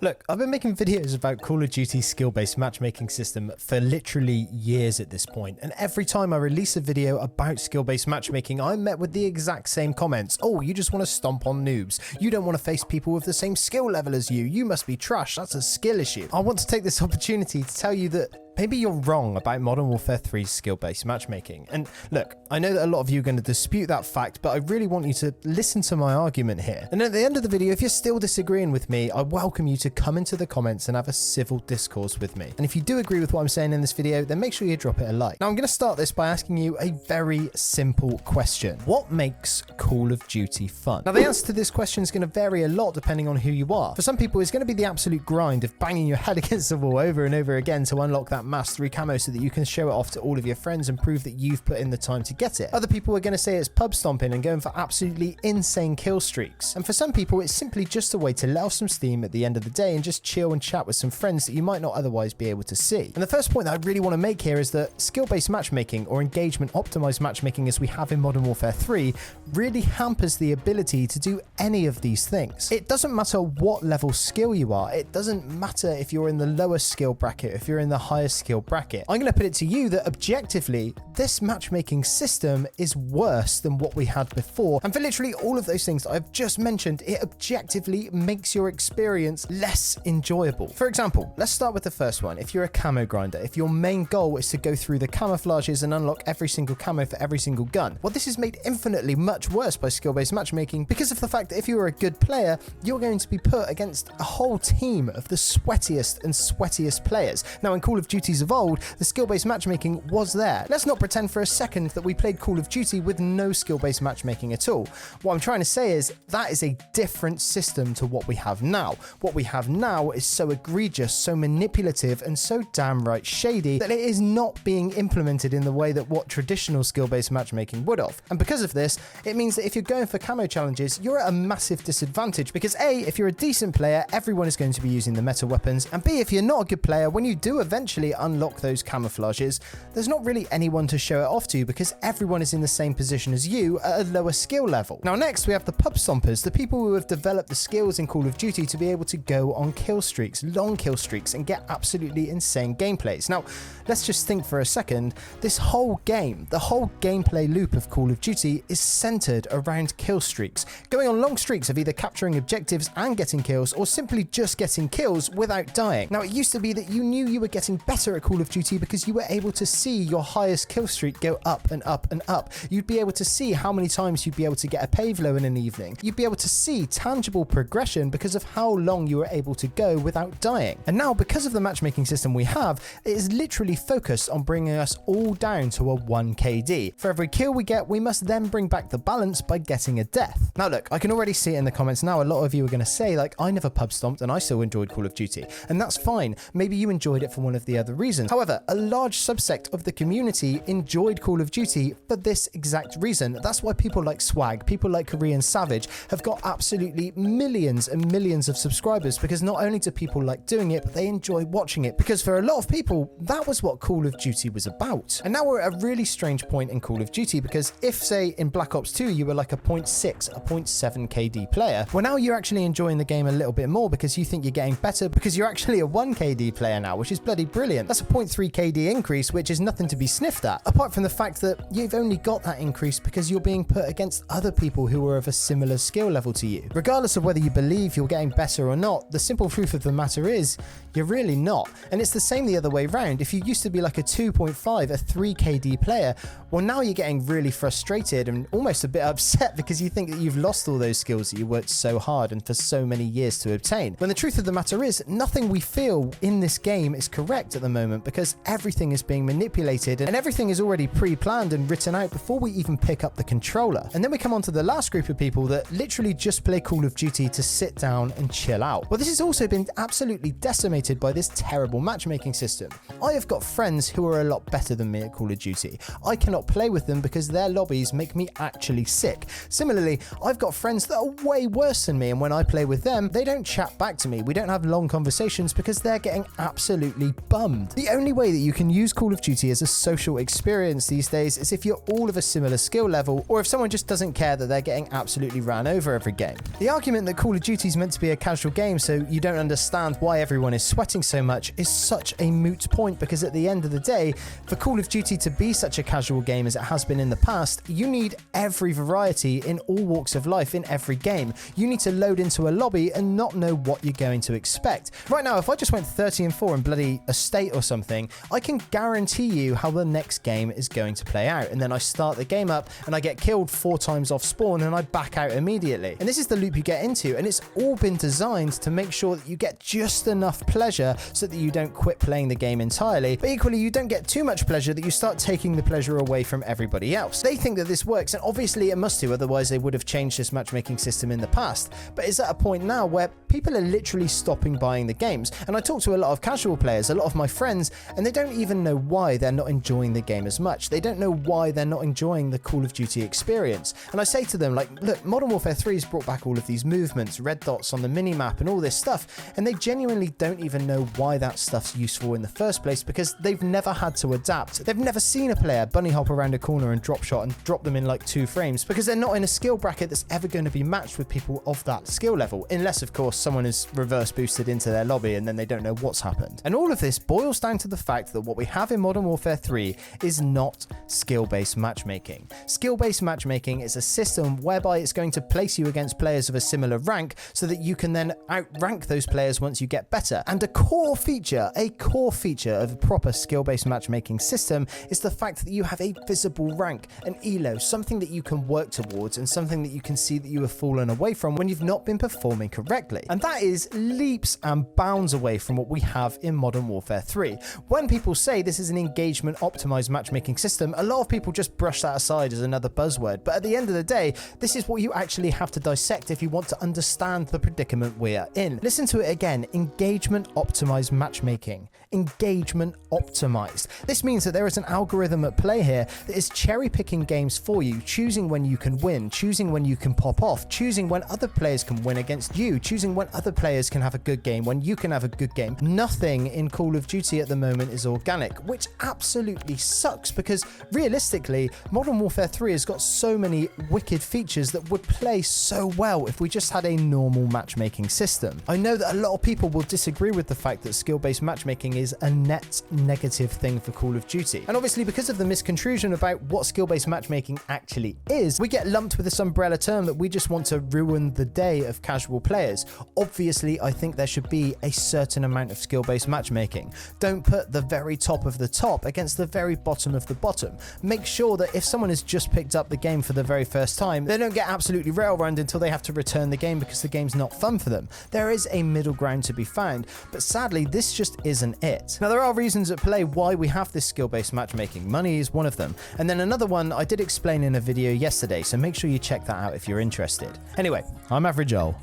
Look, I've been making videos about Call of Duty's skill-based matchmaking system for literally years at this point, and every time I release a video about skill-based matchmaking, I'm met with the exact same comments. Oh, you just want to stomp on noobs. You don't want to face people with the same skill level as you. You must be trash. That's a skill issue. I want to take this opportunity to tell you that maybe you're wrong about Modern Warfare 3's skill-based matchmaking. And look, I know that a lot of you are going to dispute that fact, but I really want you to listen to my argument here. And at the end of the video, if you're still disagreeing with me, I welcome you to come into the comments and have a civil discourse with me. And if you do agree with what I'm saying in this video, then make sure you drop it a like. Now, I'm going to start this by asking you a very simple question. What makes Call of Duty fun? Now, the answer to this question is going to vary a lot depending on who you are. For some people, it's going to be the absolute grind of banging your head against the wall over and over again to unlock that Mass 3 camo so that you can show it off to all of your friends and prove that you've put in the time to get it. Other people are going to say it's pub stomping and going for absolutely insane kill streaks. And for some people, it's simply just a way to let off some steam at the end of the day and just chill and chat with some friends that you might not otherwise be able to see. And the first point that I really want to make here is that skill-based matchmaking, or engagement optimized matchmaking as we have in Modern Warfare 3, really hampers the ability to do any of these things. It doesn't matter what level skill you are. It doesn't matter if you're in the lowest skill bracket, if you're in the highest skill bracket. I'm going to put it to you that objectively, this matchmaking system is worse than what we had before. And for literally all of those things that I've just mentioned, it objectively makes your experience less enjoyable. For example, let's start with the first one. If you're a camo grinder, if your main goal is to go through the camouflages and unlock every single camo for every single gun, well, this is made infinitely much worse by skill-based matchmaking because of the fact that if you're a good player, you're going to be put against a whole team of the sweatiest and sweatiest players. Now, in Call of Duty's Evolved, the skill-based matchmaking was there. Let's not pretend for a second that we played Call of Duty with no skill-based matchmaking at all. What I'm trying to say is that is a different system to what we have now. What we have now is so egregious, so manipulative, and so damn right shady that it is not being implemented in the way that what traditional skill-based matchmaking would have. And because of this, it means that if you're going for camo challenges, you're at a massive disadvantage because A, if you're a decent player, everyone is going to be using the meta weapons, and B, if you're not a good player, when you do eventually unlock those camouflages, there's not really anyone to show it off to because everyone is in the same position as you at a lower skill level. Now, next we have the pub stompers, the people who have developed the skills in Call of Duty to be able to go on kill streaks, long kill streaks, and get absolutely insane gameplays. Now, let's just think for a second. This whole game, the whole gameplay loop of Call of Duty is centered around kill streaks, going on long streaks of either capturing objectives and getting kills, or simply just getting kills without dying. Now, it used to be that you knew you were getting better at Call of Duty because you were able to see your highest kill streak go up and up and up. You'd be able to see how many times you'd be able to get a pave-low in an evening. You'd be able to see tangible progression because of how long you were able to go without dying. And now, because of the matchmaking system we have, it is literally focused on bringing us all down to a 1 KD. For every kill we get, we must then bring back the balance by getting a death. Now look, I can already see it in the comments now. A lot of you are going to say, like, I never pub stomped and I still enjoyed Call of Duty. And that's fine. Maybe you enjoyed it for one of the other reasons. However, a large subsect of the community enjoyed Call of Duty for this exact reason. That's why people like Swag, people like Korean Savage have got absolutely millions and millions of subscribers, because not only do people like doing it, but they enjoy watching it, because for a lot of people, that was what Call of Duty was about. And now we're at a really strange point in Call of Duty, because if, say, in Black Ops 2, you were like a 0.6, a 0.7 KD player, well, now you're actually enjoying the game a little bit more because you think you're getting better because you're actually a 1 KD player now, which is bloody brilliant. That's a 0.3 KD increase, which is nothing to be sniffed at, apart from the fact that you've only got that increase because you're being put against other people who are of a similar skill level to you. Regardless of whether you believe you're getting better or not, the simple truth of the matter is you're really not. And it's the same the other way around. If you used to be like a 2.5, a 3 KD player, well, now you're getting really frustrated and almost a bit upset because you think that you've lost all those skills that you worked so hard and for so many years to obtain. When the truth of the matter is, nothing we feel in this game is correct at the moment because everything is being manipulated and everything is already pre-planned and written out before we even pick up the controller. And then we come on to the last group of people that literally just play Call of Duty to sit down and chill out. Well, this has also been absolutely decimated by this terrible matchmaking system. I have got friends who are a lot better than me at Call of Duty. I cannot play with them because their lobbies make me actually sick. Similarly, I've got friends that are way worse than me, and when I play with them, they don't chat back to me. We don't have long conversations because they're getting absolutely bummed. bummed. The only way that you can use Call of Duty as a social experience these days is if you're all of a similar skill level, or if someone just doesn't care that they're getting absolutely ran over every game. The argument that Call of Duty is meant to be a casual game so you don't understand why everyone is sweating so much is such a moot point, because at the end of the day, for Call of Duty to be such a casual game as it has been in the past, you need every variety in all walks of life in every game. You need to load into a lobby and not know what you're going to expect. Right now, if I just went 30-4 in bloody Estate or something, I can guarantee you how the next game is going to play out. And then I start the game up and I get killed 4 times off spawn and I back out immediately. And this is the loop you get into, and it's all been designed to make sure that you get just enough pleasure so that you don't quit playing the game entirely, but equally you don't get too much pleasure that you start taking the pleasure away from everybody else. They think that this works, and obviously it must do, otherwise they would have changed this matchmaking system in the past. But it's at a point now where people are literally stopping buying the games, and I talk to a lot of casual players, a lot of my friends, and they don't even know why they're not enjoying the game as much. They don't know why they're not enjoying the Call of Duty experience. And I say to them, like, look, Modern Warfare 3 has brought back all of these movements, red dots on the minimap and all this stuff, and they genuinely don't even know why that stuff's useful in the first place, because they've never had to adapt. They've never seen a player bunny hop around a corner and drop shot and drop them in like 2 frames, because they're not in a skill bracket that's ever going to be matched with people of that skill level, unless of course someone is reverse boosted into their lobby and then they don't know what's happened. And all of this boils down to the fact that what we have in Modern Warfare 3 is not skill-based matchmaking. Skill-based matchmaking is a system whereby it's going to place you against players of a similar rank so that you can then outrank those players once you get better. And a core feature of a proper skill-based matchmaking system is the fact that you have a visible rank, an elo, something that you can work towards and something that you can see that you have fallen away from when you've not been performing correctly. And that is leaps and bounds away from what we have in Modern Warfare 3. When people say this is an engagement optimized matchmaking system, a lot of people just brush that aside as another buzzword. But at the end of the day, this is what you actually have to dissect if you want to understand the predicament we are in. Listen to it again: engagement optimized matchmaking. Engagement optimized. This means that there is an algorithm at play here that is cherry picking games for you, choosing when you can win, choosing when you can pop off, choosing when other players can win against you, choosing when other players can have a good game, when you can have a good game. Nothing in Call of Duty at the moment is organic, which absolutely sucks, because realistically, Modern Warfare 3 has got so many wicked features that would play so well if we just had a normal matchmaking system. I know that a lot of people will disagree with the fact that skill-based matchmaking is a net negative thing for Call of Duty. And obviously, because of the misconstruction about what skill-based matchmaking actually is, we get lumped with this umbrella term that we just want to ruin the day of casual players. Obviously, I think there should be a certain amount of skill-based matchmaking. Don't put the very top of the top against the very bottom of the bottom. Make sure that if someone has just picked up the game for the very first time, they don't get absolutely railroaded until they have to return the game because the game's not fun for them. There is a middle ground to be found, but sadly, this just isn't it. Now, there are reasons at play why we have this skill-based matchmaking. Money is one of them. And then another one I did explain in a video yesterday, so make sure you check that out if you're interested. Anyway, I'm Average Joel.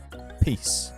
Peace.